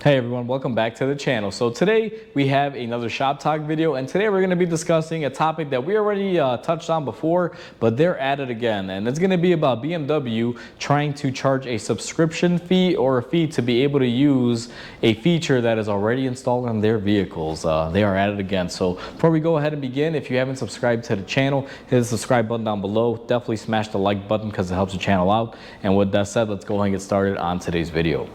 Hey everyone, welcome back to the channel. So today we have another shop talk video, and today we're going to be discussing a topic that we already touched on before, but they're at it again. And it's going to be about BMW trying to charge a subscription fee or a fee to be able to use a feature that is already installed on their vehicles. They are at it again. So before we go ahead and begin, if you haven't subscribed to the channel, hit the subscribe button down below. Definitely smash the like button because it helps the channel out. And with that said, let's go ahead and get started on today's video.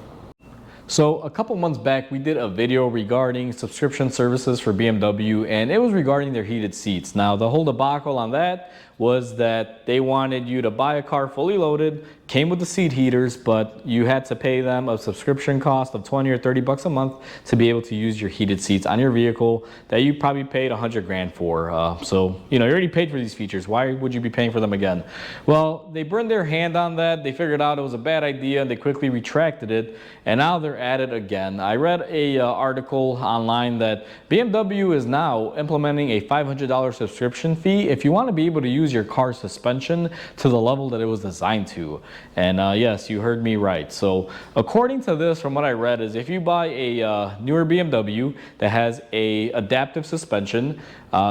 So a couple months back, we did a video regarding subscription services for BMW, and it was regarding their heated seats. Now, the whole debacle on that was that they wanted you to buy a car fully loaded, came with the seat heaters, but you had to pay them a subscription cost of 20 or 30 bucks a month to be able to use your heated seats on your vehicle that you probably paid 100 grand for. So, you already paid for these features. Why would you be paying for them again? Well, they burned their hand on that. They figured out it was a bad idea and they quickly retracted it, and now they're at it again. I read a article online that BMW is now implementing a $500 subscription fee if you want to be able to use your car's suspension to the level that it was designed to. And yes, you heard me right. So according to this, from what I read, is if you buy a newer BMW that has a adaptive suspension,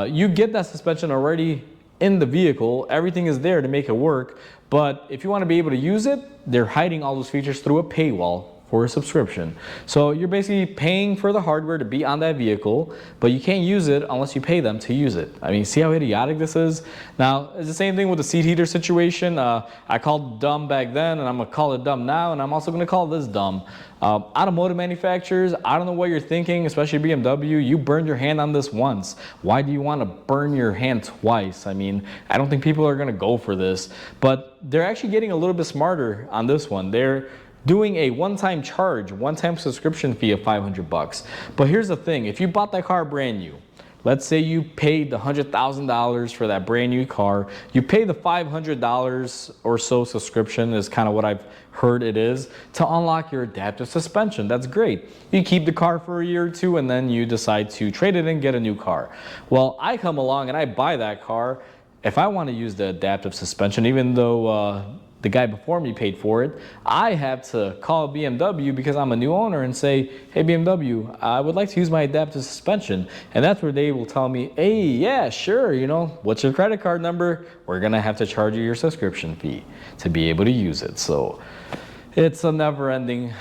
you get that suspension already in the vehicle. Everything is there to make it work. But if you want to be able to use it, they're hiding all those features through a paywall for a subscription. So you're basically paying for the hardware to be on that vehicle, but you can't use it unless you pay them to use it. I mean, see how idiotic this is? Now, it's the same thing with the seat heater situation. I called it dumb back then, and I'm gonna call it dumb now, and I'm also gonna call this dumb. Automotive manufacturers, I don't know what you're thinking, especially BMW. You burned your hand on this once. Why do you want to burn your hand twice? I mean, I don't think people are gonna go for this, but they're actually getting a little bit smarter on this one. They're doing a one-time charge, one-time subscription fee of 500 bucks. But here's the thing, if you bought that car brand new, let's say you paid the $100,000 for that brand new car, you pay the $500 or so subscription is kind of what I've heard it is, to unlock your adaptive suspension. That's great. You keep the car for a year or two and then you decide to trade it in and get a new car. Well, I come along and I buy that car. If I want to use the adaptive suspension, even though the guy before me paid for it, I have to call BMW because I'm a new owner and say, hey BMW, I would like to use my adaptive suspension. And that's where they will tell me, hey, yeah, sure, what's your credit card number? We're gonna have to charge you your subscription fee to be able to use it. So it's a never-ending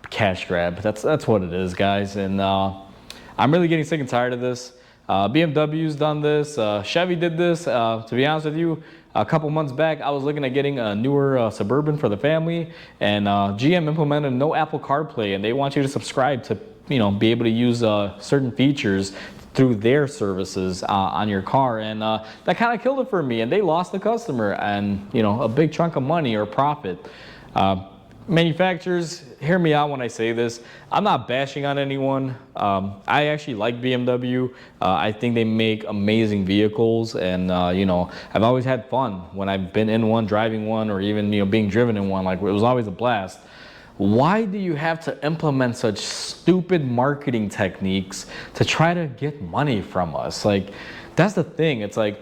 cash grab. That's what it is, guys. And I'm really getting sick and tired of this. BMW's done this, Chevy did this. To be honest with you, a couple months back, I was looking at getting a newer Suburban for the family, and GM implemented no Apple CarPlay, and they want you to subscribe to, be able to use certain features through their services on your car, and that kind of killed it for me, and they lost the customer and, a big chunk of money or profit. Manufacturers, hear me out when I say this. I'm not bashing on anyone. I actually like BMW. I think they make amazing vehicles, and I've always had fun when I've been in one, driving one, or even being driven in one. Like, it was always a blast. Why do you have to implement such stupid marketing techniques to try to get money from us? Like, that's the thing. It's like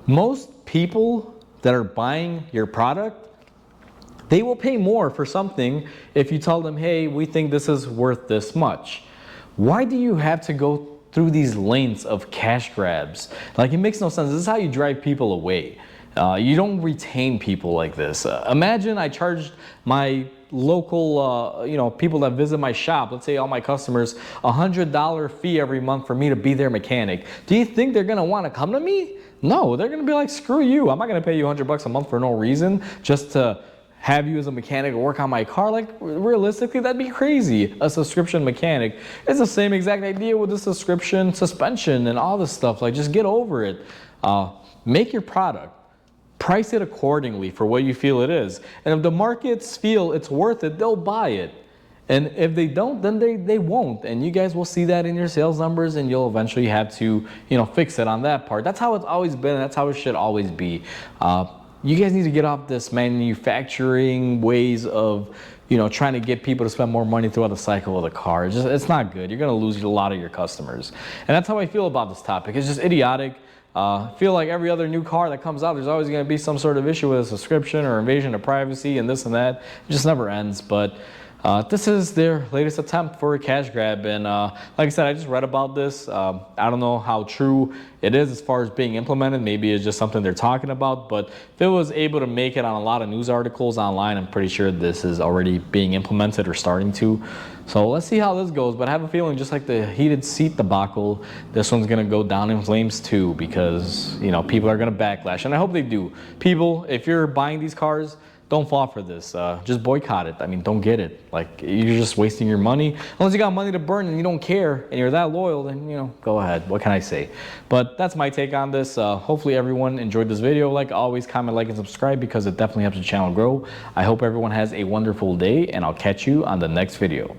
most people that are buying your product, they will pay more for something if you tell them, hey, we think this is worth this much. Why do you have to go through these lengths of cash grabs? Like, it makes no sense. This is how you drive people away. You don't retain people like this. Imagine I charged my local, people that visit my shop, let's say all my customers, $100 fee every month for me to be their mechanic. Do you think they're gonna wanna come to me? No, they're gonna be like, screw you. I'm not gonna pay you 100 bucks a month for no reason just to have you as a mechanic or work on my car. Like, realistically, that'd be crazy. A subscription mechanic. It's the same exact idea with the subscription suspension and all this stuff. Like, just get over it. Make your product. Price it accordingly for what you feel it is. And if the markets feel it's worth it, they'll buy it. And if they don't, then they won't. And you guys will see that in your sales numbers, and you'll eventually have to, fix it on that part. That's how it's always been, and that's how it should always be. You guys need to get off this manufacturing ways of, trying to get people to spend more money throughout the cycle of the car. It's not good. You're going to lose a lot of your customers. And that's how I feel about this topic. It's just idiotic. I feel like every other new car that comes out, there's always going to be some sort of issue with a subscription or invasion of privacy and this and that. It just never ends. But This is their latest attempt for a cash grab, and like I said, I just read about this. I don't know how true it is as far as being implemented. Maybe it's just something they're talking about, but if it was able to make it on a lot of news articles online, I'm pretty sure this is already being implemented or starting to. So let's see how this goes, but I have a feeling just like the heated seat debacle, this one's gonna go down in flames too, because you know, people are gonna backlash, and I hope they do. People, if you're buying these cars, don't fall for this. Just boycott it. I mean, don't get it. Like, you're just wasting your money. Unless you got money to burn and you don't care and you're that loyal, then, you know, go ahead. What can I say? But that's my take on this. Hopefully everyone enjoyed this video. Like always, comment, like, and subscribe because it definitely helps the channel grow. I hope everyone has a wonderful day, and I'll catch you on the next video.